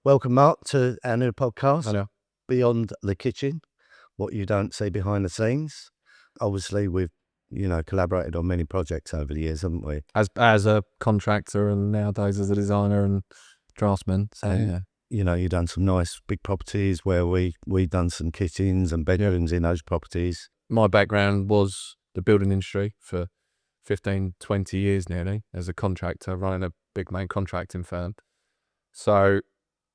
Welcome, Mark, to our new podcast, Hello. Beyond the Kitchen, What You Don't See Behind the Scenes. Obviously, we've, collaborated on many projects over the years, haven't we? As a contractor and nowadays as a designer and draftsman. So And, you've done some nice big properties where we've done some kitchens and bedrooms in those properties. my background was the building industry for 15, 20 years nearly as a contractor running a big main contracting firm. So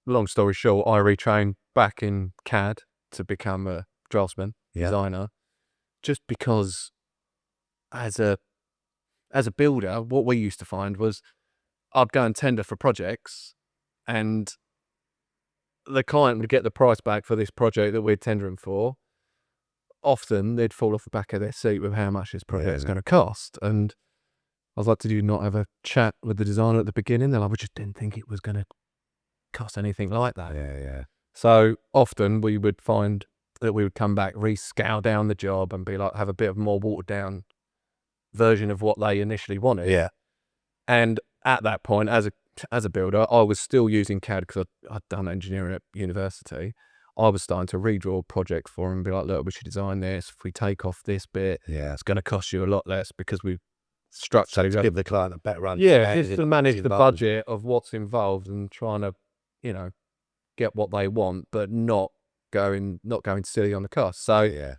long story short, I retrained back in CAD to become a draftsman, designer, just because as a builder, what we used to find was I'd go and tender for projects and the client would get the price back for this project that we're tendering for. Often they'd fall off the back of their seat with how much this project is going to cost. And I was like, did you not have a chat with the designer at the beginning? They're like, we just didn't think it was going to cost anything like that. Yeah. So often we would find that we would come back, rescale down the job and be like, have a bit of more watered down version of what they initially wanted. Yeah. And at that point, as a builder, I was still using CAD because I'd done engineering at university. I was starting to redraw projects for them and be like, look, we should design this. If we take off this bit, it's going to cost you a lot less because we've structured. So to give the client a better understanding. Just to manage the budget of what's involved and trying to, get what they want, but not going silly on the cost. So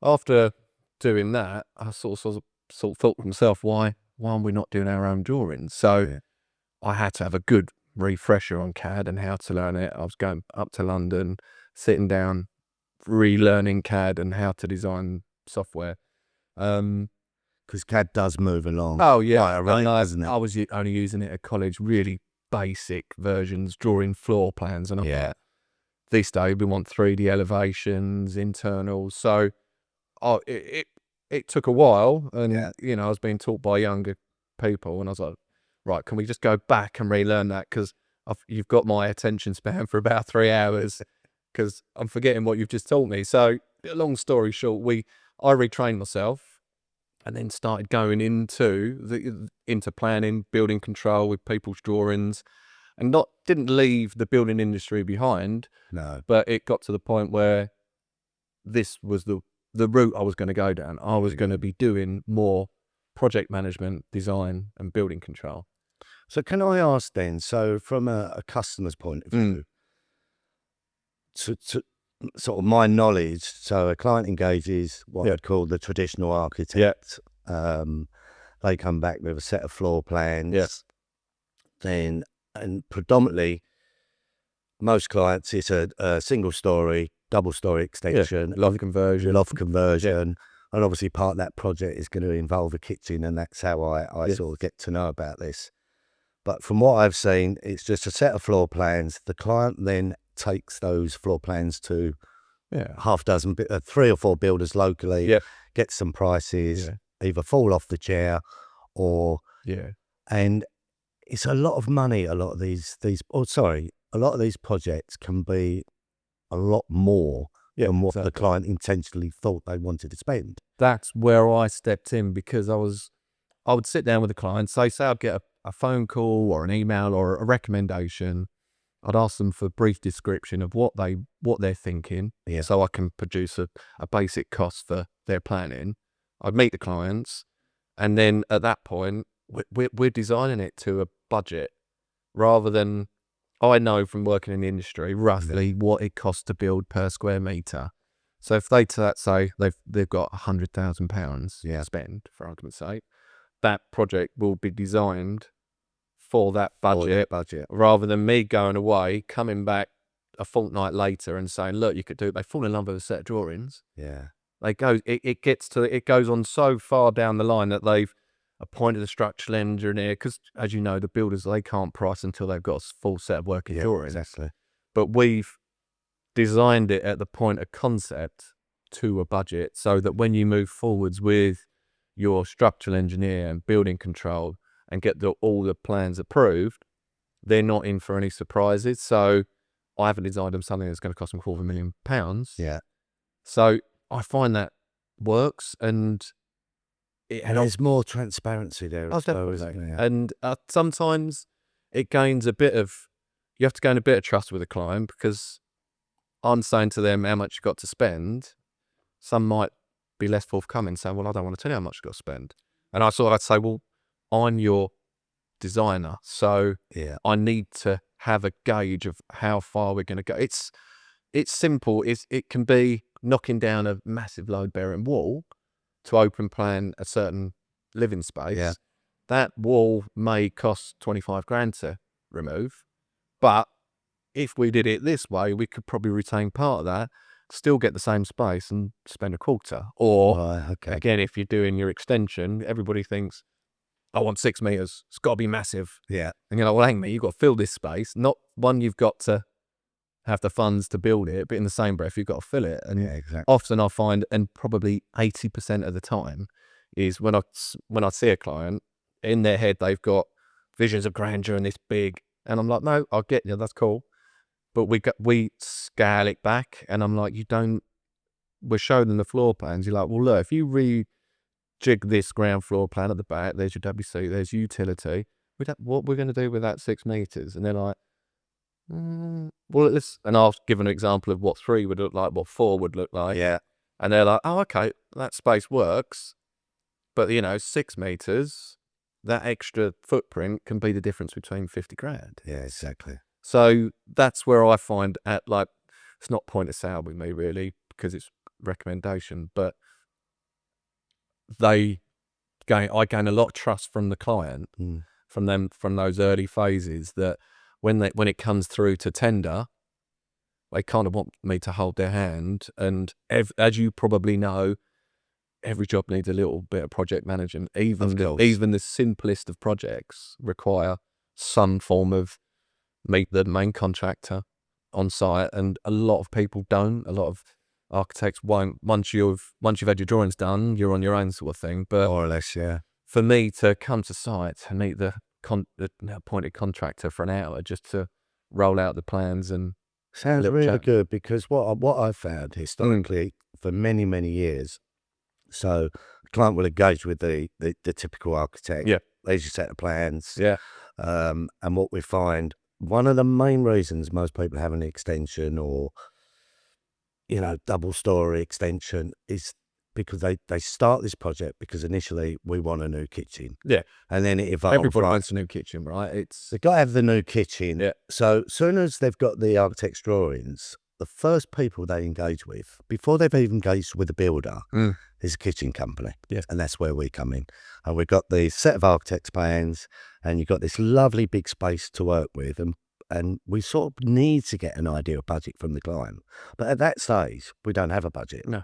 after doing that, I sort of thought to myself, why are we not doing our own drawings? So I had to have a good refresher on CAD and how to learn it. I was going up to London, sitting down, relearning CAD and how to design software. Because CAD does move along. Oh yeah, isn't it? I was only using it at college, really basic versions, drawing floor plans, and these days we want 3D elevations, internals. So, it took a while, and I was being taught by younger people, and I was like, right, can we just go back and relearn that? Because you've got my attention span for about 3 hours, because I'm forgetting what you've just taught me. So, long story short, I retrained myself. And then started going into planning, building control with people's drawings, and didn't leave the building industry behind. No, but it got to the point where this was the route I was going to go down. I was going to be doing more project management, design, and building control. So can I ask then? So from a customer's point of view, to sort of my knowledge, so a client engages what I'd call the traditional architect. They come back with a set of floor plans. Then, and predominantly, most clients, it's a single story, double story extension, loft conversion. And obviously part of that project is going to involve a kitchen, and that's how I sort of get to know about this. But from what I've seen, it's just a set of floor plans. The client then takes those floor plans to half dozen, 3 or 4 builders locally, get some prices, either fall off the chair or and it's a lot of money. A lot of these projects can be a lot more than what the client intentionally thought they wanted to spend. That's where I stepped in, because I would sit down with the client, say I'd get a phone call or an email or a recommendation. I'd ask them for a brief description of what they're thinking, so I can produce a basic cost for their planning. I'd meet the clients, and then at that point, we're designing it to a budget, rather than, I know from working in the industry roughly what it costs to build per square meter. So if they say they've got £100,000 to spend, for argument's sake, that project will be designed for that budget, rather than me going away, coming back a fortnight later and saying, look, you could do it. They fall in love with a set of drawings. It goes on so far down the line that they've appointed a structural engineer, because as you know, the builders, they can't price until they've got a full set of working drawings. Exactly. But we've designed it at the point of concept to a budget, so that when you move forwards with your structural engineer and building control and get all the plans approved, they're not in for any surprises. So I haven't designed them something that's going to cost them £250,000. So I find that works, and there's more transparency there. Definitely. And sometimes it gains a bit of, you have to gain a bit of trust with a client, because I'm saying to them how much you've got to spend. Some might be less forthcoming, saying, well, I don't want to tell you how much you've got to spend. And I'd say, well, I'm your designer, so I need to have a gauge of how far we're going to go. It's simple. It can be knocking down a massive load-bearing wall to open plan a certain living space. Yeah. That wall may cost 25 grand to remove, but if we did it this way, we could probably retain part of that, still get the same space and spend a quarter. Or again, if you're doing your extension, everybody thinks, I want 6 meters. It's got to be massive. Yeah. And you're like, well, hang me, you've got to fill this space. Not one, you've got to have the funds to build it, but in the same breath, you've got to fill it. And often I find, and probably 80% of the time, is when I see a client, in their head, they've got visions of grandeur and this big, and I'm like, no, I'll get you, that's cool. But we scale it back, and I'm like, we're showing them the floor plans. You're like, well, look, if you rejig this ground floor plan at the back, there's your WC, there's utility. What we're going to do with that 6 meters? And they're like, well, and I'll give an example of what 3 would look like, what 4 would look like. Yeah. And they're like, oh, okay, that space works. But, 6 meters, that extra footprint can be the difference between 50 grand. Yeah, exactly. So that's where I find it's not point of sale with me really, because it's recommendation, but I gain a lot of trust from the client, from those early phases, that when it comes through to tender, they kind of want me to hold their hand. And as you probably know, every job needs a little bit of project management. Even the simplest of projects require some form of meet the main contractor on site, and a lot of people don't. A lot of architects won't. Once you've had your drawings done, you're on your own, sort of thing. But more or less, yeah. For me to come to site and meet the appointed contractor for an hour just to roll out the plans and sounds really good, because what I've found historically for many, many years, so the client will engage with the typical architect. Yeah. There's your set of plans. Yeah. And what we find, one of the main reasons most people have an extension or, double story extension is because they start this project because initially we want a new kitchen. Yeah. And then it evolves. Everybody wants a new kitchen, right? They've got to have the new kitchen. Yeah. So soon as they've got the architect's drawings, the first people they engage with, before they've even engaged with the builder, is a kitchen company. Yes. And that's where we come in. And we've got the set of architect's plans, and you've got this lovely big space to work with. And we sort of need to get an idea of budget from the client. But at that stage, we don't have a budget. No.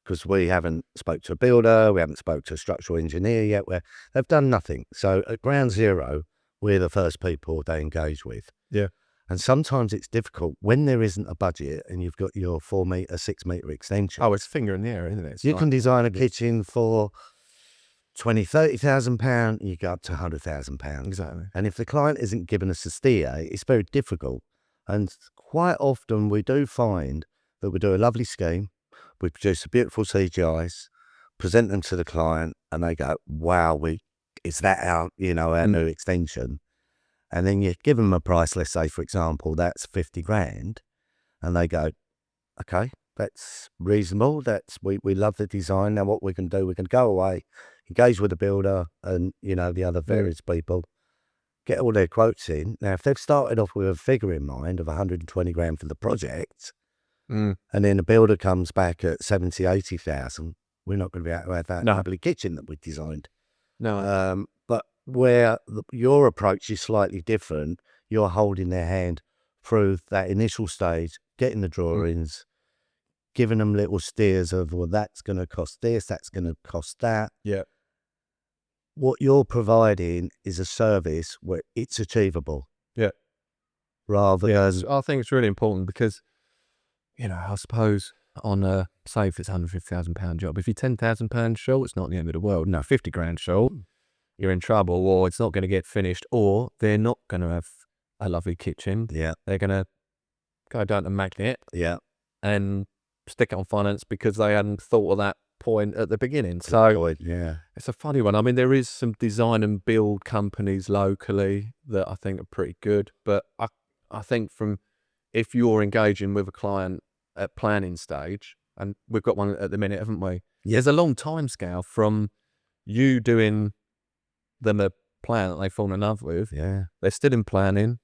Because we haven't spoke to a builder, we haven't spoke to a structural engineer yet. They've done nothing. So at ground zero, we're the first people they engage with. Yeah. And sometimes it's difficult when there isn't a budget and you've got your 4 meter, 6 meter extension. Oh, it's finger in the air, isn't it? You can design a kitchen for £20,000, £30,000, you go up to £100,000. Exactly. And if the client isn't giving us a steer, it's very difficult. And quite often we do find that we do a lovely scheme, we produce a beautiful CGIs, present them to the client, and they go, wow, is that our new extension? And then you give them a price, let's say, for example, that's 50 grand. And they go, okay, that's reasonable. We love the design. Now what we can do, we can go away, engage with the builder and, the other various people, get all their quotes in. Now, if they've started off with a figure in mind of 120 grand for the project, and then the builder comes back at 70, 80,000, we're not going to be able to have that lovely kitchen that we designed. No. But where your approach is slightly different, you're holding their hand through that initial stage, getting the drawings, giving them little steers of, well, that's going to cost this, that's going to cost that. Yeah. What you're providing is a service where it's achievable. Yeah. Rather than... I think it's really important because, I suppose on say if it's £150,000 job, if you're £10,000 short, it's not the end of the world. No, 50 grand short, you're in trouble, or it's not going to get finished, or they're not going to have a lovely kitchen. Yeah. They're going to go down to Magnet. Yeah. And stick it on finance because they hadn't thought of that point at the beginning. So it's a funny one. I mean, there is some design and build companies locally that I think are pretty good, but I think if you're engaging with a client at planning stage, and we've got one at the minute, haven't we? Yeah. There's a long time scale from you doing them a plan that they fall in love with. Yeah. They're still in planning.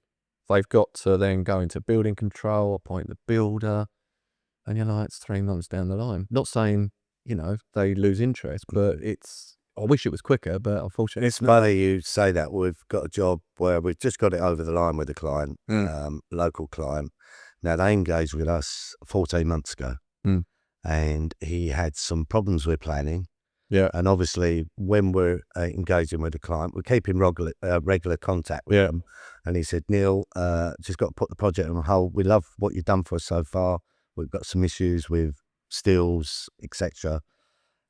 They've got to then go into building control, appoint the builder, and you're like, it's 3 months down the line. Not saying, they lose interest, but I wish it was quicker, but unfortunately It's funny you say that. We've got a job where we've just got it over the line with a client, local client. Now, they engaged with us 14 months ago, and he had some problems with planning. Yeah. And obviously, when we're engaging with a client, we're keeping regular contact with them. And he said, Neil, just got to put the project on hold. We love what you've done for us so far. We've got some issues with stills, etc.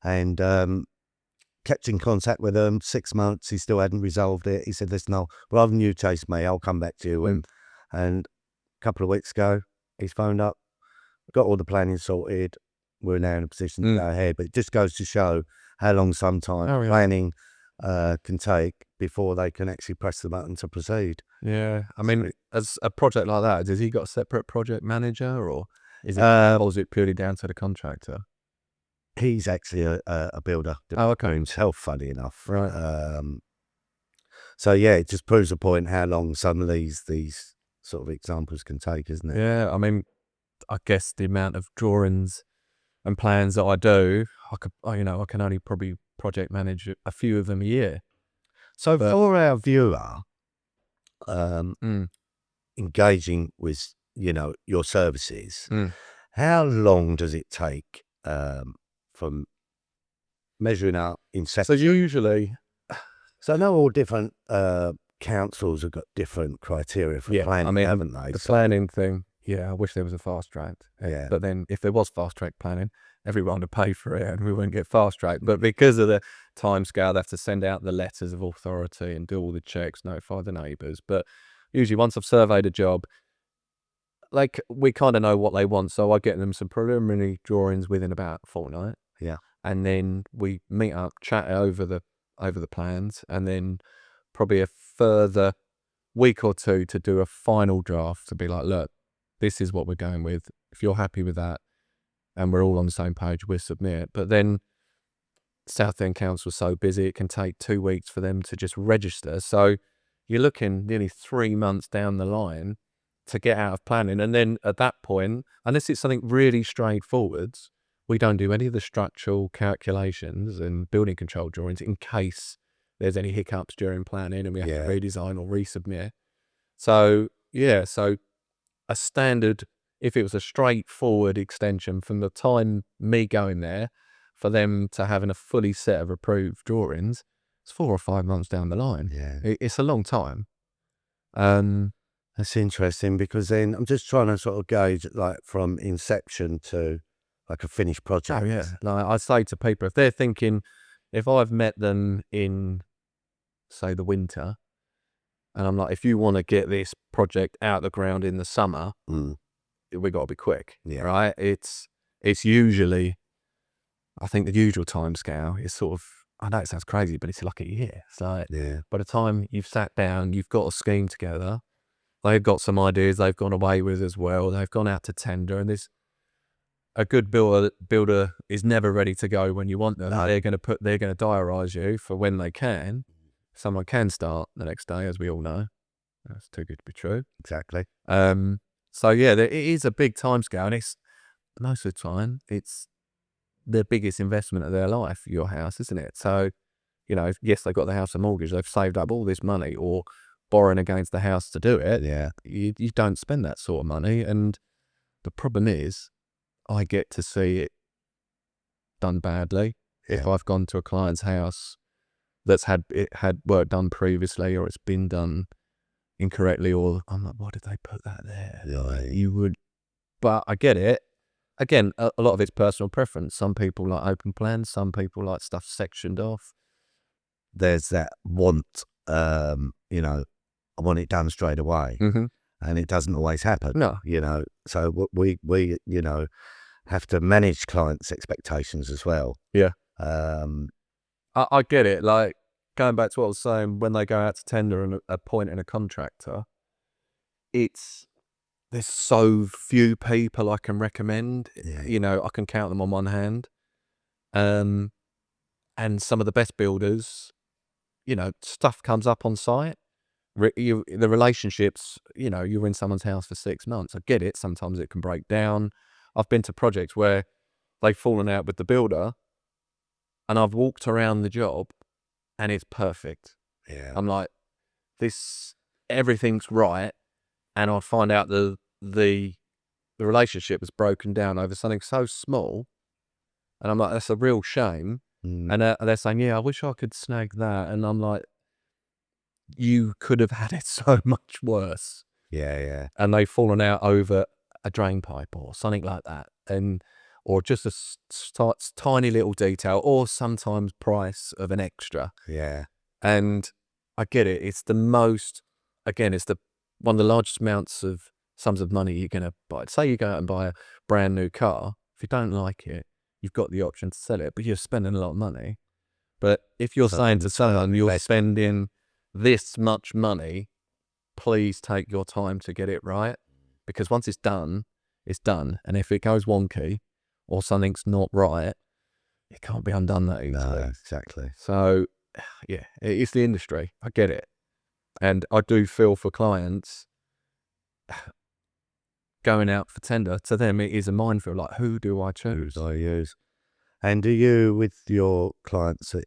And kept in contact with them 6 months. He still hadn't resolved it. He said, listen, rather than you chase me, I'll come back to you. And a couple of weeks ago, he's phoned up, got all the planning sorted. We're now in a position to go ahead. But it just goes to show how long sometimes planning can take before they can actually press the button to proceed. Yeah. I mean, as a project like that, has he got a separate project manager, or is it purely down to the contractor? He's actually a builder himself, funny enough. Right. So yeah, it just proves a point how long some of these sort of examples can take, isn't it? Yeah. I mean, I guess the amount of drawings and plans that I do, I can only probably project manage a few of them a year. So for our viewer, engaging with, your services, how long does it take from measuring up Inception? So usually, I know all different councils have got different criteria for planning, haven't they? The planning thing, I wish there was a fast track. Yeah. But then if there was fast track planning, everyone would pay for it and we wouldn't get fast track. But because of the time scale, they have to send out the letters of authority and do all the checks, notify the neighbours. But usually once I've surveyed a job, like, we kind of know what they want. So I get them some preliminary drawings within about a fortnight. Yeah. And then we meet up, chat over the plans, and then probably a further week or two to do a final draft to be like, look, this is what we're going with. If you're happy with that and we're all on the same page, we'll submit. But then South End Council is so busy, it can take 2 weeks for them to just register. So you're looking nearly 3 months down the line to get out of planning. And then at that point, unless it's something really straightforward, we don't do any of the structural calculations and building control drawings in case there's any hiccups during planning and we have to redesign or resubmit. So, so a standard, if it was a straightforward extension from the time me going there for them to having a fully set of approved drawings, it's 4 or 5 months down the line. Yeah. It's a long time. That's interesting, because then I'm just trying to sort of gauge, like, from inception to like a finished project. Oh yeah. Like I say to people, if they're thinking, if I've met them in, say, the winter, and I'm like, if you want to get this project out of the ground in the summer, we got to be quick. Yeah. Right. It's usually, I think the usual time scale is sort of, I know it sounds crazy, but it's like a year. It's like, by the time you've sat down, you've got a scheme together, they've got some ideas they've gone away with as well. They've gone out to tender, and a good builder is never ready to go when you want them. No. They're going to diarise you for when they can. Someone can start the next day, as we all know. That's too good to be true. Exactly. So yeah, it is a big time scale, and it's most of the time it's the biggest investment of their life, your house, isn't it? So, yes, they've got the house and mortgage, they've saved up all this money or borrowing against the house to do it. Yeah. You don't spend that sort of money, and the problem is, I get to see it done badly. Yeah. If I've gone to a client's house that's had work done previously, or it's been done incorrectly, or I'm like, why did they put that there? Yeah. But I get it. Again, a lot of it's personal preference. Some people like open plans. Some people like stuff sectioned off. There's that want, I want it done straight away. And it doesn't always happen. No. So we have to manage clients' expectations as well. Yeah. I get it. Like, going back to what I was saying, when they go out to tender and appointing a contractor, there's so few people I can recommend. Yeah. You know, I can count them on one hand. And some of the best builders, you know, stuff comes up on site. The relationships, you know, you're in someone's house for 6 months. I get it. Sometimes it can break down. I've been to projects where they've fallen out with the builder, and I've walked around the job, and it's perfect. Yeah. I'm like, everything's right, and I find out the relationship has broken down over something so small, and I'm like, that's a real shame. And they're saying, yeah, I wish I could snag that, and I'm like, you could have had it so much worse. Yeah. And they've fallen out over a drain pipe or something like that, or just a tiny little detail, or sometimes price of an extra. Yeah. And I get it. It's it's one of the largest sums of money you're going to buy. Say you go out and buy a brand new car. If you don't like it, you've got the option to sell it, but you're spending a lot of money. But if you're saying to someone, you're spending this much money, please take your time to get it right. Because once it's done, it's done. And if it goes wonky or something's not right, it can't be undone that easily. No, exactly. So, yeah, it's the industry. I get it. And I do feel for clients going out for tender. To them, it is a minefield. Like, who do I choose? Who do I use? And do you, with your clients that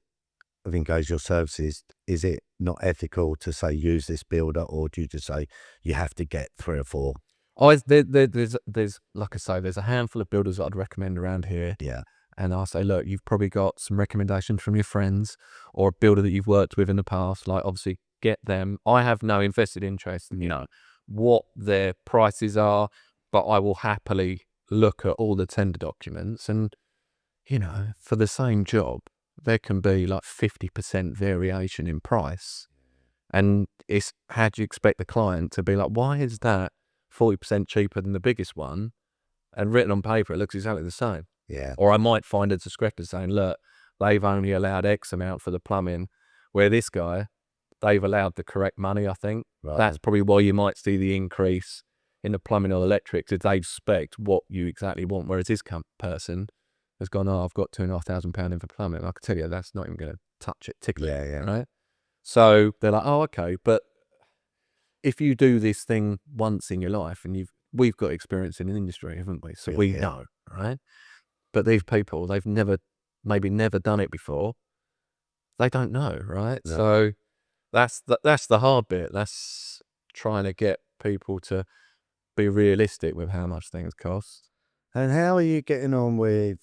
have engaged your services, is it not ethical to say use this builder, or do you just say you have to get 3 or 4? There's like I say, there's a handful of builders that I'd recommend around here. Yeah. And I say, look, you've probably got some recommendations from your friends or a builder that you've worked with in the past. Like, obviously, get them. I have no invested interest in, you know, what their prices are, but I will happily look at all the tender documents. And, you know, for the same job, there can be like 50% variation in price. And it's, how do you expect the client to be like, why is that 40% cheaper than the biggest one? And written on paper, it looks exactly the same. Yeah. Or I might find a discrepancy saying, look, they've only allowed X amount for the plumbing, where this guy, they've allowed the correct money, I think. Right. That's probably why you might see the increase in the plumbing or electrics, is they spec what you exactly want, whereas this person has gone, oh, I've got £2,500 in for plumbing. I can tell you that's not even going to touch it, tickle it. Yeah. Right? So they're like, oh, okay. But if you do this thing once in your life, and we've got experience in the industry, haven't we? So we know, right? But these people, they've maybe never done it before. They don't know, right? No. So that's the hard bit. That's trying to get people to be realistic with how much things cost. And how are you getting on with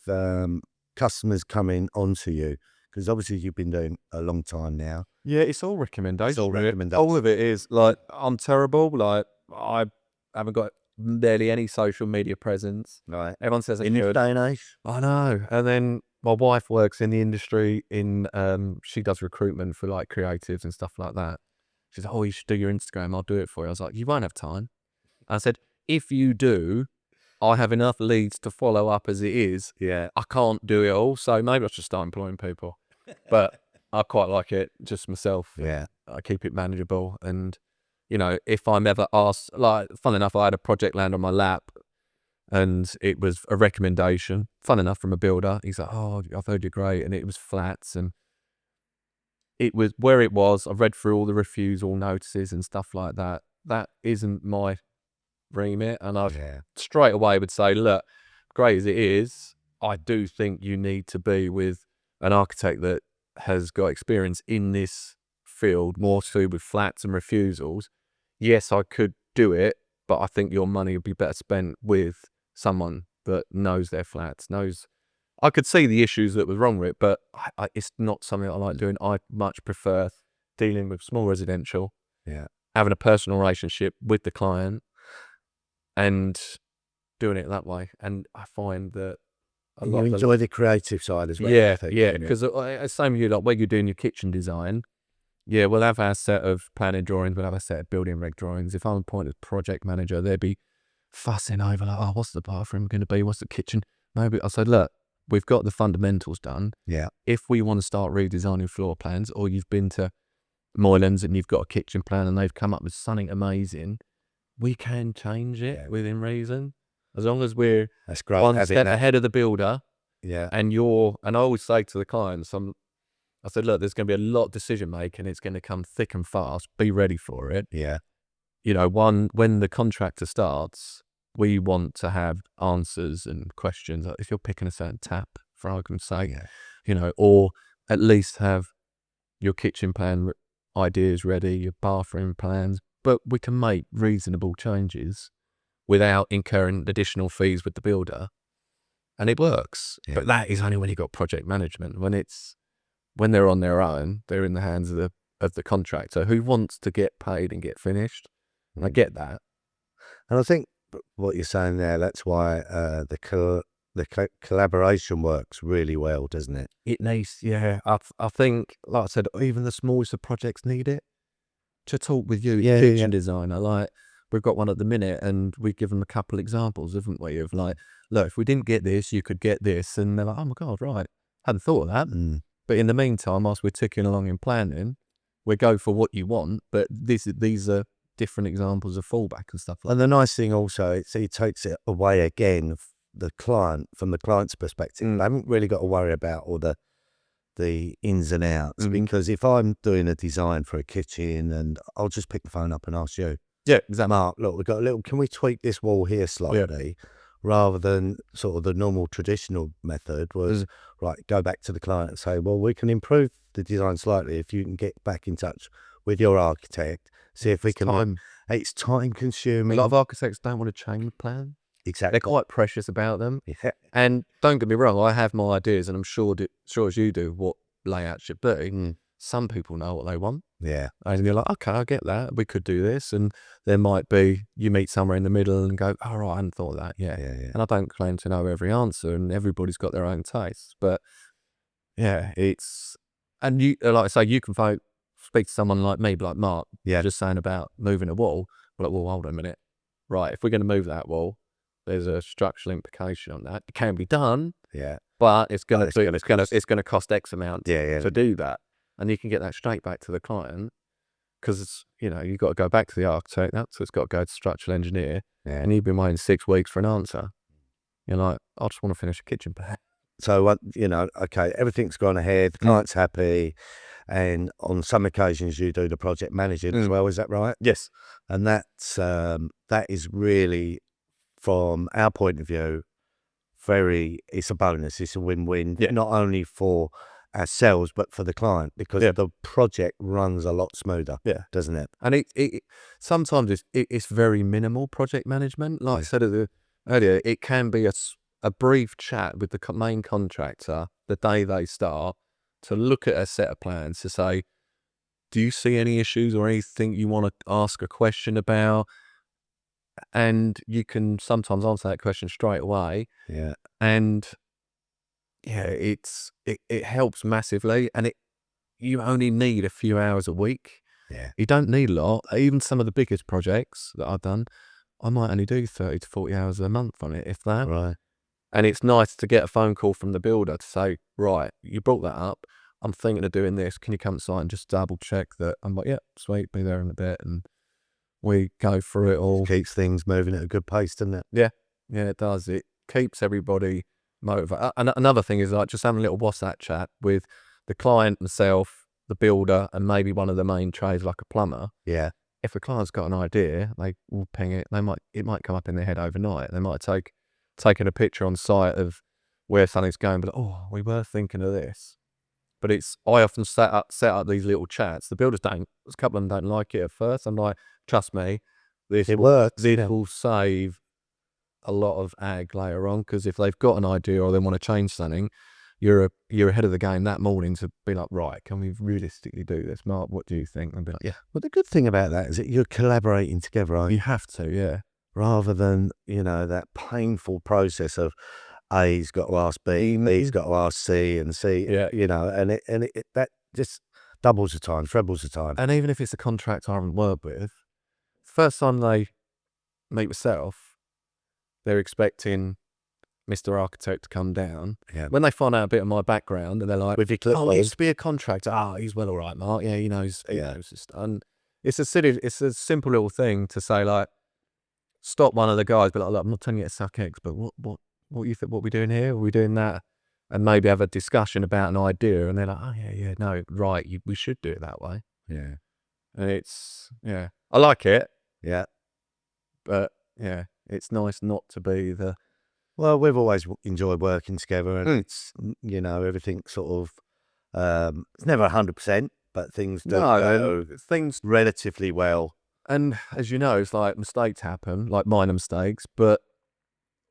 customers coming onto you? Because obviously you've been doing a long time now. Yeah, it's all recommendations. recommendations. All of it is like, I'm terrible. Like, I haven't got barely any social media presence. Right. Everyone says I In this should. day and age? I know. And then my wife works in the industry she does recruitment for like creatives and stuff like that. She's like, oh, you should do your Instagram. I'll do it for you. I was like, you won't have time. I said, if you do, I have enough leads to follow up as it is. Yeah. I can't do it all. So maybe I should start employing people. But I quite like it just myself. Yeah. I keep it manageable. And, you know, if I'm ever asked, like, fun enough, I had a project land on my lap and it was a recommendation, fun enough, from a builder. He's like, oh, I've heard you're great. And it was flats, and it was where it was. I've read through all the refusal notices and stuff like that. That isn't my remit. And I straight away would say, look, great as it is, I do think you need to be with an architect that has got experience in this field, more to do with flats and refusals. Yes, I could do it, but I think your money would be better spent with someone that knows their flats, knows. I could see the issues that was wrong with it, but it's not something I like doing. I much prefer dealing with small residential, having a personal relationship with the client and doing it that way. And I find that you enjoy the creative side as well. Yeah, because same with you, like when you're doing your kitchen design, we'll have our set of planning drawings, we'll have a set of building reg drawings. If I'm appointed project manager, they'd be fussing over like, oh, what's the bathroom going to be? What's the kitchen? Maybe I said, look, we've got the fundamentals done. Yeah. If we want to start redesigning floor plans, or you've been to Moylans and you've got a kitchen plan and they've come up with something amazing, we can change it within reason, as long as we're That's great. one step ahead of the builder. Yeah. And I always say to the clients, I said, look, there's going to be a lot of decision making. It's going to come thick and fast. Be ready for it. Yeah. You know, when the contractor starts, we want to have answers and questions. Like if you're picking a certain tap, for argument's sake, you know, or at least have your kitchen plan ideas ready, your bathroom plans, but we can make reasonable changes without incurring additional fees with the builder. And it works. Yeah. But that is only when you've got project management. When they're on their own, they're in the hands of the contractor who wants to get paid and get finished. And I get that. And I think what you're saying there, that's why the collaboration works really well, doesn't it? It needs, I think, like I said, even the smallest of projects need it. To talk with you, kitchen designer, like we've got one at the minute, and we give them a couple examples, haven't we? Of like, look, if we didn't get this, you could get this, and they're like, oh my god, right, hadn't thought of that. But in the meantime, whilst we're ticking along in planning, we go for what you want. But these are different examples of fallback and stuff like that. And the nice thing also, it takes it away again from the client's perspective. They haven't really got to worry about all the ins and outs, because if I'm doing a design for a kitchen, and I'll just pick the phone up and ask you, exactly. Mark, look, we've got can we tweak this wall here slightly, rather than sort of the normal traditional method was, right, go back to the client and say, well, we can improve the design slightly if you can get back in touch with your architect, see if we can. It's time consuming. A lot of architects don't want to change the plan. Exactly. They're quite precious about them. Yeah. And don't get me wrong, I have my ideas, and I'm sure as you do what layout should be. Some people know what they want. Yeah. And you're like, okay, I get that. We could do this. And there might be, you meet somewhere in the middle and go, all right, I hadn't thought of that. Yeah. And I don't claim to know every answer, and everybody's got their own tastes. But yeah, and you, like I say, you can speak to someone like me, like Mark, just saying about moving a wall. We're like, well, hold on a minute. Right, if we're going to move that wall, there's a structural implication on that. It can be done. Yeah. But it's going to cost X amount to do that. And you can get that straight back to the client, because you've got to go back to the architect, so it's got to go to structural engineer, and you've been waiting 6 weeks for an answer. You're like, I just want to finish a kitchen plan. So, okay, everything's gone ahead, the client's happy, and on some occasions you do the project managing as well, is that right? Yes. And that is really, from our point of view, it's a bonus, it's a win-win, not only for ourselves but for the client, because the project runs a lot smoother, doesn't it? And it sometimes it's very minimal project management. Like I said earlier, it can be a brief chat with the main contractor the day they start, to look at a set of plans to say, do you see any issues or anything you want to ask a question about? And you can sometimes answer that question straight away. Yeah. And it helps massively, and you only need a few hours a week. Yeah. You don't need a lot. Even some of the biggest projects that I've done, I might only do 30 to 40 hours a month on it, if that. Right. And it's nice to get a phone call from the builder to say, right, you brought that up, I'm thinking of doing this, can you come to site and just double check that? I'm like, sweet, be there in a bit, and we go through it all. It keeps things moving at a good pace, doesn't it? Yeah, it does. It keeps everybody motivated. And another thing is like just having a little WhatsApp chat with the client, myself, the builder, and maybe one of the main trades like a plumber. Yeah. If the client's got an idea, they will ping it. It might come up in their head overnight. They might have taken a picture on site of where something's going, but we were thinking of this. But I often set up these little chats. The builders a couple of them don't like it at first. I'm like, trust me, this will save a lot of ag later on, because if they've got an idea or they want to change something, you're ahead of the game that morning to be like, right, can we realistically do this, Mark? What do you think? And be like, yeah. Well, the good thing about that is that you're collaborating together, aren't you? You have to, yeah. Rather than that painful process of A's got to ask B, B's got to ask C, and C, and that just doubles the time, trebles the time. And even if it's a contractor I haven't worked with, first time they meet myself, they're expecting Mr. Architect to come down. Yeah. When they find out a bit of my background, and they're like, with your he used to be a contractor. He's well all right, Mark. Yeah, he knows. He knows his stuff. And it's a simple little thing to say, like, stop one of the guys, be like, look, I'm not telling you to suck eggs, but what you think? What we doing here? Are we doing that? And maybe have a discussion about an idea, and they're like, oh yeah, no, right, we should do it that way. Yeah. And I like it, Yeah. but yeah, it's nice not to be the. Well, we've always enjoyed working together, and it's, you know, everything sort of, it's never 100%, but things do go things. relatively well. And as you know, it's like mistakes happen, like minor mistakes, but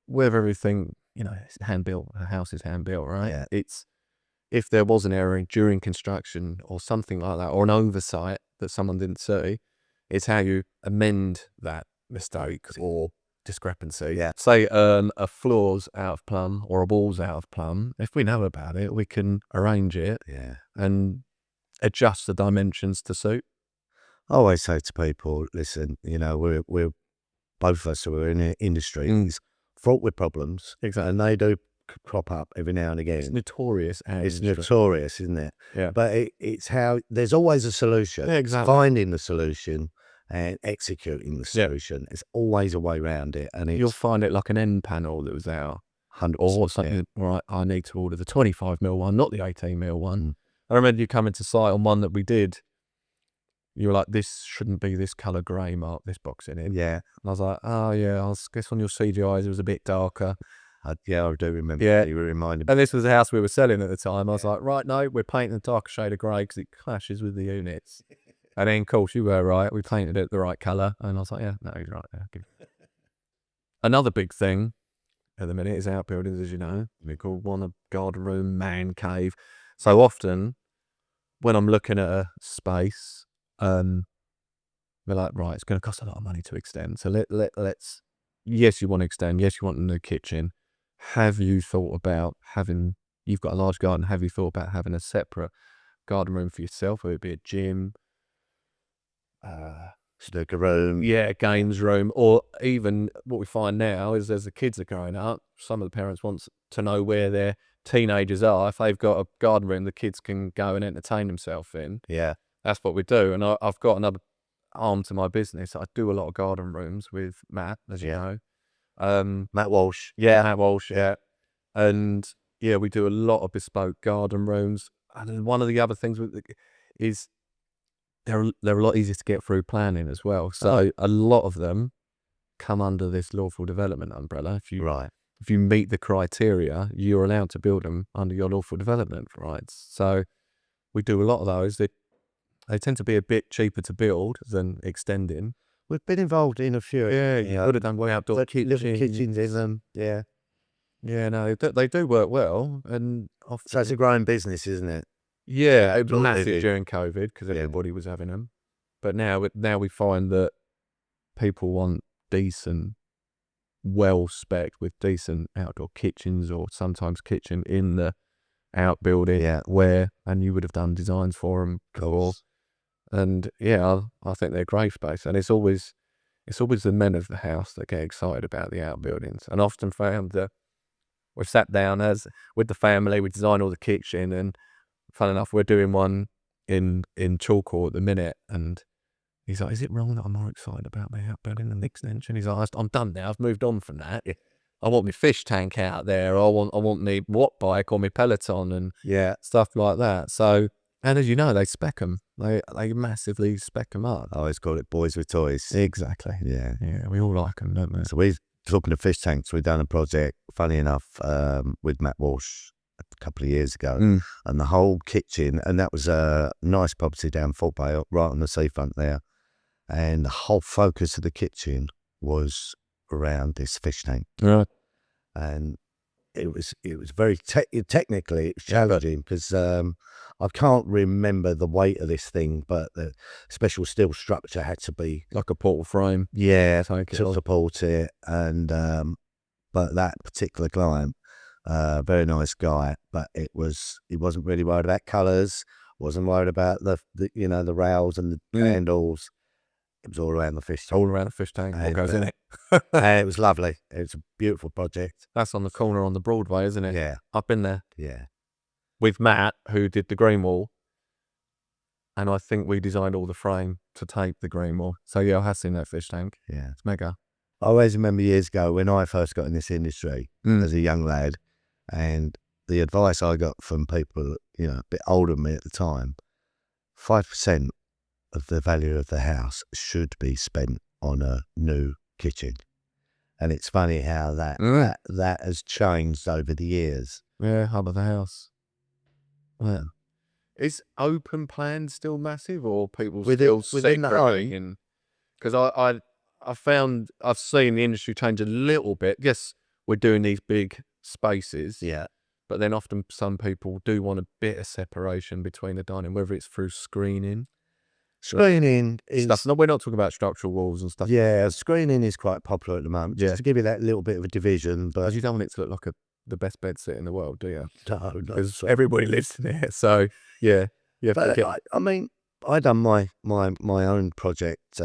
with everything, you know, it's hand-built, a house is hand-built, right? Yeah. It's, if there was an error during construction or something like that, or an oversight that someone didn't see, it's how you amend that mistake or discrepancy. Yeah. Say a floor's out of plumb or a wall's out of plumb. If we know about it, we can arrange it Yeah. and adjust the dimensions to suit. I always say to people, listen, you know, we're both of us who are in the industry is fraught with problems. Exactly. And they do crop up every now and again. It's notorious. It's notorious, isn't it? Yeah. But it's how there's always a solution. Yeah, exactly. Finding the solution and executing the solution. Yeah. There's always a way around it. And you'll find it like an end panel that was out. 100%. Or something, right, I need to order the 25mm one, not the 18mm one. I remember you coming to site on one that we did. You were like, this shouldn't be this colour grey, Mark, this box in it. Yeah. And I was like, oh yeah, I guess on your CGIs it was a bit darker. I do remember. Yeah. You were reminded me. And this was the house we were selling at the time. I was like, right, no, we're painting a darker shade of grey because it clashes with the units. And then, of course, you were right. We painted it the right colour. And I was like, yeah, no, you're right there. Another big thing at the minute is outbuildings, as you know. We call one a garden room, man cave. So often, when I'm looking at a space, we're like, right, it's going to cost a lot of money to extend. So let's, yes, you want to extend. Yes, you want a new kitchen. Have you thought about you've got a large garden, have you thought about having a separate garden room for yourself, whether it be a gym, snooker room, games room, or even what we find now is as the kids are growing up, some of the parents want to know where their teenagers are. If they've got a garden room the kids can go and entertain themselves in, that's what we do. And I've got another arm to my business. I do a lot of garden rooms with Matt, as you know. Matt Walsh. Matt Walsh, and we do a lot of bespoke garden rooms. And one of the other things is they're a lot easier to get through planning as well. So a lot of them come under this lawful development umbrella. If you meet the criteria, you're allowed to build them under your lawful development rights. So we do a lot of those. They tend to be a bit cheaper to build than extending. We've been involved in a few. You would have done way outdoor little kitchens in them. Yeah. Yeah, no, they do work well. And often, so it's a growing business, isn't it? Yeah, it was massive during COVID because everybody was having them. But now we find that people want decent, well-spec'd with decent outdoor kitchens, or sometimes kitchen in the outbuilding and you would have done designs for them. Cool. And I think they're great space. And it's always the men of the house that get excited about the outbuildings. And often found that we've sat down with the family, we design all the kitchen, and fun enough, we're doing one in Chalkcore at the minute, and he's like, is it wrong that I'm more excited about my outbuilding than the extension? He's like, I'm done now, I've moved on from that. I want my fish tank out there, I want my watt bike or my Peloton and stuff like that. So, and as you know, they spec them. They massively spec them up. I always call it boys with toys. Exactly. Yeah. Yeah, we all like them, don't we? So we're talking to fish tanks. We've done a project, funny enough, with Matt Walsh a couple of years ago, and the whole kitchen, and that was a nice property down Fort Bay, right on the seafront there, and the whole focus of the kitchen was around this fish tank. Right. And it was very technically challenging because I can't remember the weight of this thing, but the special steel structure had to be like a portal frame. Yeah, to support it. And but that particular client, very nice guy, but he wasn't really worried about colours, wasn't worried about the the rails and the handles. It was all around the fish tank. All around the fish tank. What goes in it? And it was lovely. It was a beautiful project. That's on the corner on the Broadway, isn't it? Yeah. I've been there. Yeah. With Matt, who did the green wall. And I think we designed all the frame to tape the green wall. So yeah, I have seen that fish tank. Yeah. It's mega. I always remember years ago when I first got in this industry as a young lad, and the advice I got from people, a bit older than me at the time, 5% of the value of the house should be spent on a new kitchen. And it's funny how that has changed over the years. Yeah, hub of the house. Yeah. Is open plan still massive, or people still segregating? Because I found I've seen the industry change a little bit. Yes, we're doing these big spaces. Yeah. But then often some people do want a bit of separation between the dining, whether it's through screening. Screening is stuff. No, we're not talking about structural walls and stuff. Yeah, screening is quite popular at the moment. Just to give you that little bit of a division, but you don't want it to look like the best bed set in the world, do you? No, because everybody lives in it. So yeah, but I mean, I done my own project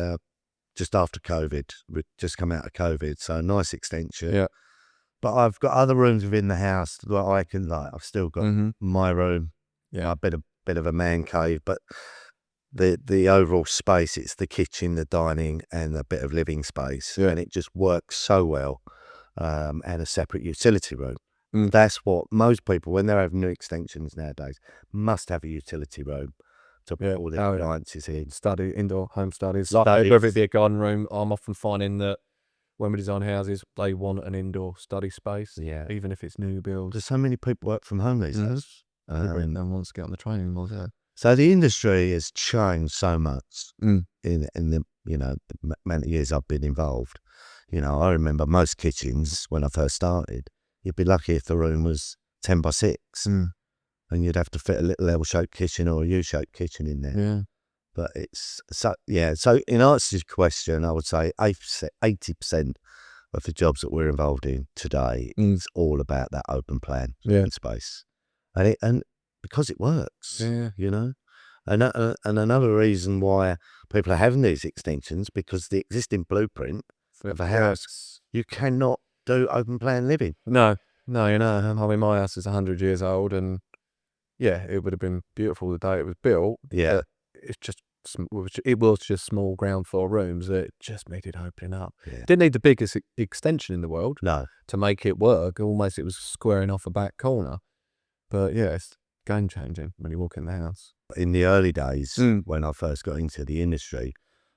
just after COVID. We'd just come out of COVID, so a nice extension. Yeah. But I've got other rooms within the house that I can I've still got my room. Yeah, a bit of a man cave, but the overall space, it's the kitchen, the dining, and a bit of living space, and it just works so well. And a separate utility room. That's what most people, when they're having new extensions nowadays, must have a utility room to put all their appliances in. Study, indoor home studies. Whether it be a garden room, I'm often finding that when we design houses, they want an indoor study space. Yeah, even if it's new builds. There's so many people work from home these days. Everyone wants to get on the training wheels. Yeah. So the industry has changed so much in the the amount of years I've been involved. I remember most kitchens when I first started, you'd be lucky if the room was 10 by 6, and you'd have to fit a little L-shaped kitchen or a U-shaped kitchen in there. Yeah. But it's so in answer to your question, I would say 80% of the jobs that we're involved in today is all about that open plan space, and because it works, and another reason why people are having these extensions, because the existing blueprint of a house, you cannot do open plan living. No, I mean, my house is 100 years old, and it would have been beautiful the day it was built. Yeah, it was just small ground floor rooms that just needed opening up. Yeah. Didn't need the biggest extension in the world. No, to make it work. Almost it was squaring off a back corner. But it's game changing when you walk in the house. In the early days, when I first got into the industry,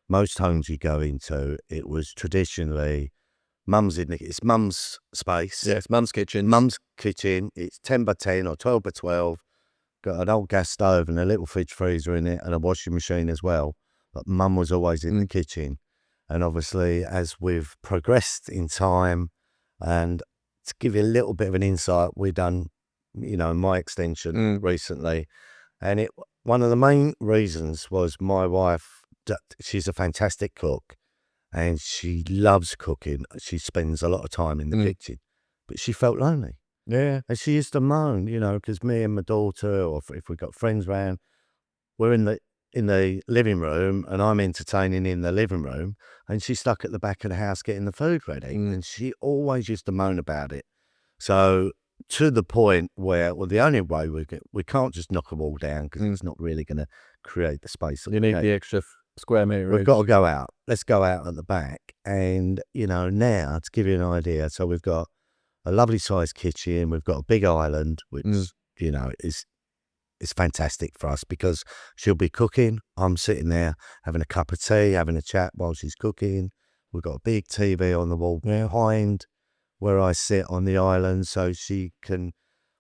most homes you go into, it was traditionally it's mum's space. Yeah, it's mum's kitchen. Mum's kitchen. It's 10 by 10 or 12 by 12. Got an old gas stove and a little fridge freezer in it and a washing machine as well. But mum was always in the kitchen. And obviously, as we've progressed in time, and to give you a little bit of an insight, we've done, my extension recently. And one of the main reasons was my wife, she's a fantastic cook and she loves cooking. She spends a lot of time in the kitchen, but she felt lonely. Yeah. And she used to moan, because me and my daughter, or if we got friends round, we're in the living room and I'm entertaining in the living room, and she's stuck at the back of the house getting the food ready. And she always used to moan about it. So to the point where, the only way we can't just knock a wall down, because it's not really going to create the space. You need the extra square meter. We've got to go out. Let's go out at the back. And, now to give you an idea, so we've got a lovely sized kitchen. We've got a big island, which, is fantastic for us, because she'll be cooking. I'm sitting there having a cup of tea, having a chat while she's cooking. We've got a big TV on the wall behind where I sit on the island, so she can,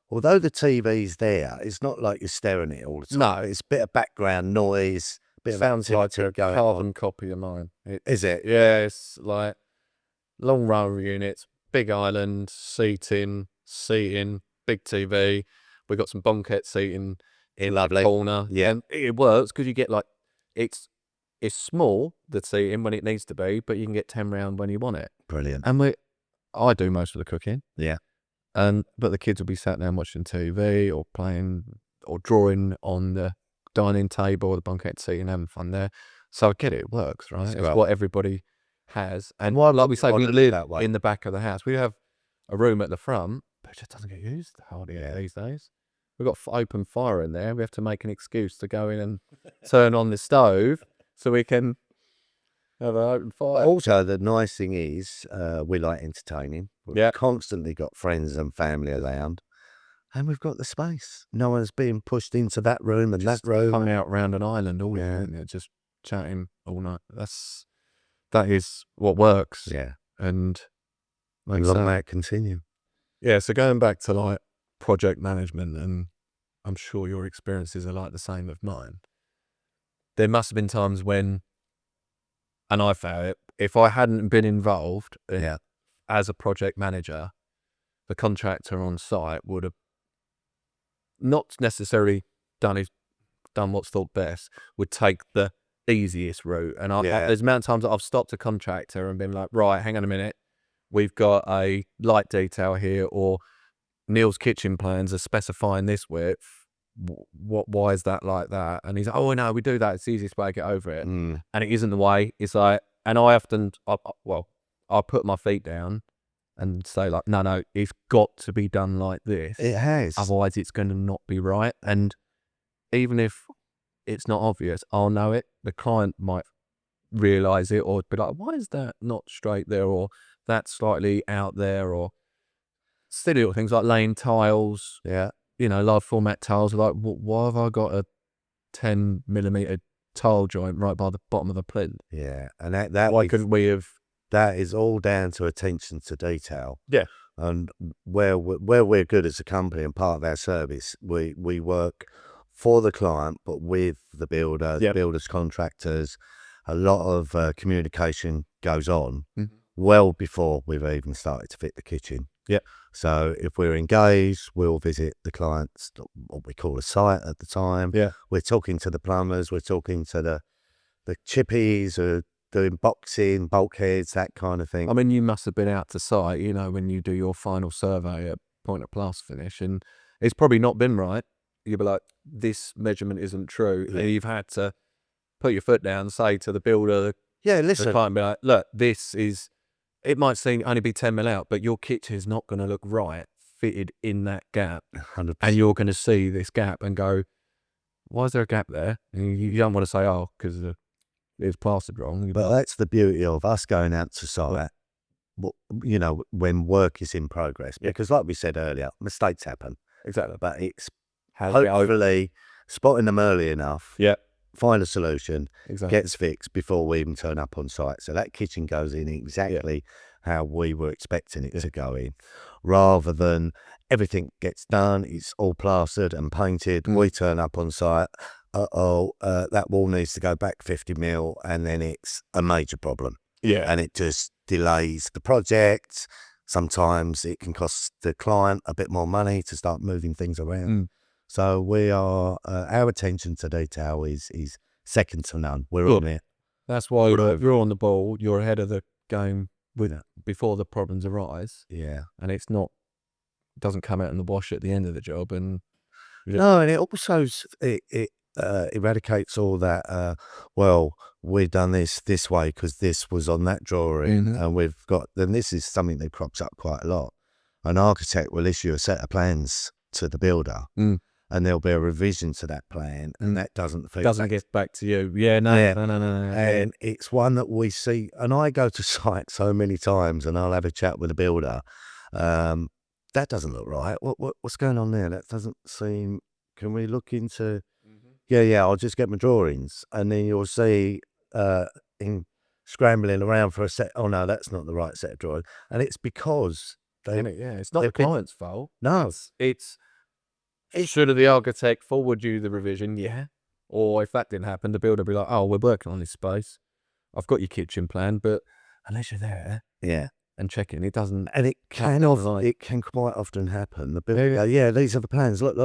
although the TV's there, it's not like you're staring at it all the time. No. It's a bit of background noise. Sounds like a carbon copy of mine. Is it? Yeah, it's like long row units, big island, seating, big TV. We've got some banquette seating in the corner. Yeah. And it works because you get it's small, the seating, when it needs to be, but you can get 10 round when you want it. Brilliant. And I do most of the cooking. Yeah. But the kids will be sat down watching TV or playing or drawing on the dining table or the banquette seat and having fun there. So I get it works, right? It's what everybody has. And like we say, we live in the back of the house. We have a room at the front, but it just doesn't get used hardly these days. We've got open fire in there. We have to make an excuse to go in and turn on the stove so we can Have an open fire. Also, the nice thing is, we like entertaining. We've constantly got friends and family around, and we've got the space. No one's being pushed into that room and Just that room. hung out around an island all evening, just chatting all night. That is what works. Yeah. And And long may it continue. Yeah, so going back to like project management, and I'm sure your experiences are like the same of mine. There must have been times when, and I found it, if I hadn't been involved as a project manager, the contractor on site would have not necessarily done what's thought best, would take the easiest route. And there's amount of times that I've stopped a contractor and been like, right, hang on a minute, we've got a light detail here, or Neil's kitchen plans are specifying this width. Why is that like that? And he's like, oh no, we do that. It's the easiest way to get over it. And it isn't the way. It's like, and I often, I put my feet down and say like, no, it's got to be done like this. It has. Otherwise it's going to not be right. And even if it's not obvious, I'll know it. The client might realize it, or be like, why is that not straight there? Or that's slightly out there, or silly little things like laying tiles. Yeah. You know, large format tiles are like, why have I got a 10mm tile joint right by the bottom of the plinth? Yeah. And why couldn't we have? That is all down to attention to detail. Yeah. And where we're good as a company and part of our service, we work for the client, but with the builder, builders, contractors. A lot of communication goes on well before we've even started to fit the kitchen. Yeah. So if we're engaged, we'll visit the client's, what we call a site at the time. Yeah. We're talking to the plumbers, we're talking to the chippies, or doing boxing, bulkheads, that kind of thing. I mean, you must have been out to site, you know, when you do your final survey at point of plaster finish, and it's probably not been right. You'll be like, this measurement isn't true. Yeah. And you've had to put your foot down, say to the builder, listen, the client, be like, look, this is, it might seem only be 10mm out, but your kitchen is not going to look right fitted in that gap. 100%. And you're going to see this gap and go, why is there a gap there? And you don't want to say, oh, because it's plastered wrong. But that's the beauty of us going out to site, you know, when work is in progress. Because like we said earlier, mistakes happen. Exactly. But it's hopefully spotting them early enough, find a solution, gets fixed before we even turn up on site. So that kitchen goes in exactly how we were expecting it to go in, rather than everything gets done, it's all plastered and painted. We turn up on site, that wall needs to go back 50mm, and then it's a major problem. Yeah. And it just delays the project. Sometimes it can cost the client a bit more money to start moving things around. So we are, our attention to detail is second to none. We're on it. That's why you're on the ball. You're ahead of the game before the problems arise. Yeah. And it's not, doesn't come out in the wash at the end of the job. And no, and it also eradicates all that. Well, we've done this way because this was on that drawing, and we've got. Then this is something that crops up quite a lot. An architect will issue a set of plans to the builder. And there'll be a revision to that plan, and that doesn't get back to you. Yeah, no. And it's one that we see, and I go to site so many times, and I'll have a chat with the builder. That doesn't look right. What's going on there? That doesn't seem. Can we look into? Yeah. I'll just get my drawings, and then you'll see in scrambling around for a set. Oh no, that's not the right set of drawings, and it's because it's not the client's fault. No, it's should have the architect forward you the revision? Yeah. Or if that didn't happen, the builder would be like, oh, we're working on this space. I've got your kitchen plan, but unless you're there and checking, it doesn't. And it can quite often happen. The builder go, these are the plans. Look.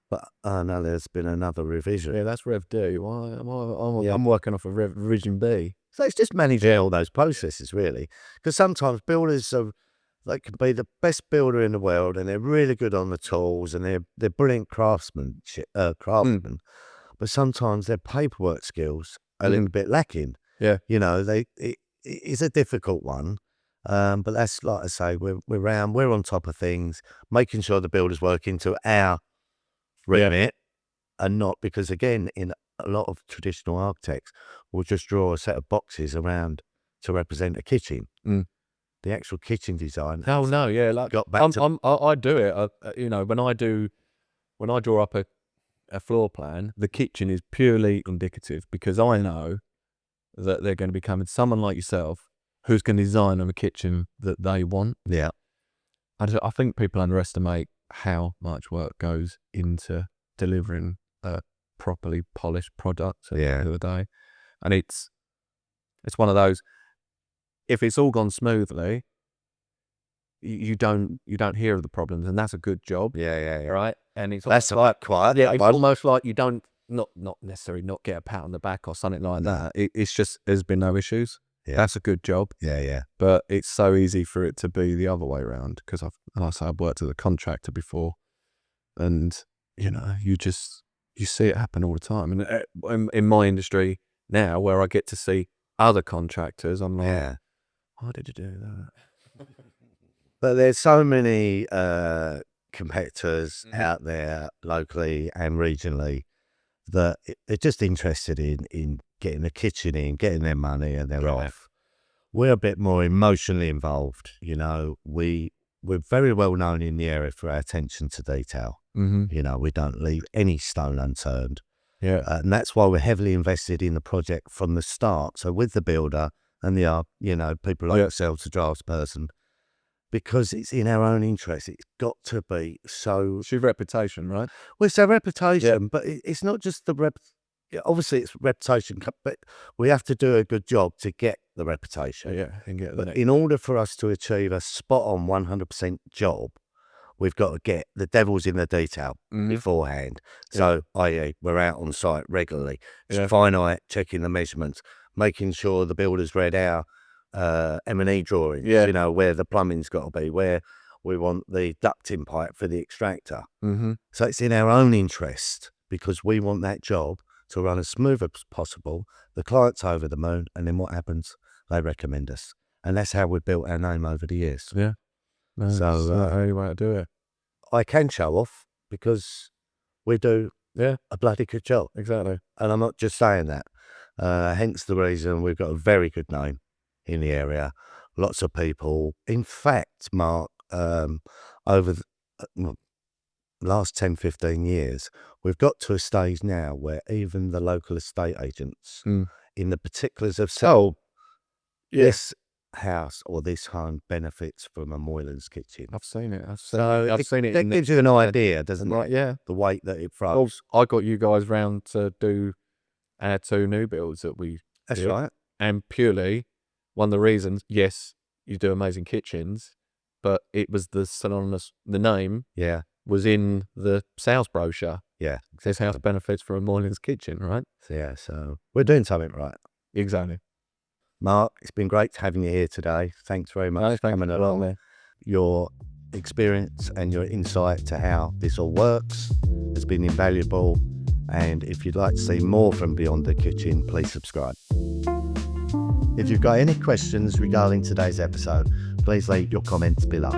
But no, there's been another revision. Yeah, that's Rev D. I'm working off of revision B. So it's just managing all those processes, really. Because sometimes builders they can be the best builder in the world, and they're really good on the tools, and they're brilliant craftsmen. But sometimes their paperwork skills are a little bit lacking. Yeah, you know, it's a difficult one. But that's, like I say, we're on top of things, making sure the builders work into our remit, and not because, again, in a lot of traditional architects will just draw a set of boxes around to represent a kitchen. The actual kitchen design. Oh no, yeah, like Got back to I do it. You know, when I draw up a floor plan, the kitchen is purely indicative because I know that they're going to be coming someone like yourself who's going to design them a kitchen that they want. Yeah. I think people underestimate how much work goes into delivering a properly polished product at the end of the day. And it's one of those, if it's all gone smoothly, you don't hear of the problems, and that's a good job. Yeah. Right? And it's That's like quiet. yeah, it's almost like you don't not necessarily not get a pat on the back or something like that. It's just there's been no issues. Yeah. That's a good job. Yeah. But it's so easy for it to be the other way around because I've worked as a contractor before, and you know you see it happen all the time. And in my industry now, where I get to see other contractors, I'm like, why did you do that? But there's so many competitors out there locally and regionally that they're just interested in getting a kitchen in, getting their money, and they're off. We're a bit more emotionally involved. You know, we're very well known in the area for our attention to detail. You know, we don't leave any stone unturned. Yeah. And that's why we're heavily invested in the project from the start. So with the builder and the, you know, people like yourselves, the draftsperson, because it's in our own interest. It's got to be so... It's your reputation, right? Well, it's our reputation, but it's not just the obviously it's reputation, but we have to do a good job to get the reputation. Yeah, and get But in order for us to achieve a spot-on 100% job, we've got to get the devil's in the detail beforehand. So, i.e., we're out on site regularly, finite, checking the measurements, making sure the builder's read our M&E drawings, you know, where the plumbing's got to be, where we want the ducting pipe for the extractor. So it's in our own interest because we want that job to run as smooth as possible. The client's over the moon, and then what happens? They recommend us. And that's how we've built our name over the years. Yeah. No, so the only way to do it. I can show off because we do a bloody good job. Exactly. And I'm not just saying that. Hence the reason we've got a very good name in the area. Lots of people. In fact, Mark, over the last 10, 15 years, we've got to a stage now where even the local estate agents, in the particulars of this house or this home benefits from a Moylans kitchen. I've seen it. I've seen it. That gives you an idea, doesn't it? Yeah. The weight that it throws. I got you guys round to do our 2 new builds that we That's did. right. And purely one of the reasons, yes, you do amazing kitchens, but it was the name was in the sales brochure. Yeah. This house benefits from a Moylans kitchen, right? So we're doing something right. Exactly. Mark, it's been great having you here today. Thanks very much for coming along. Man. Your experience and your insight to how this all works has been invaluable. And if you'd like to see more from Beyond the Kitchen, please subscribe. If you've got any questions regarding today's episode, please leave your comments below.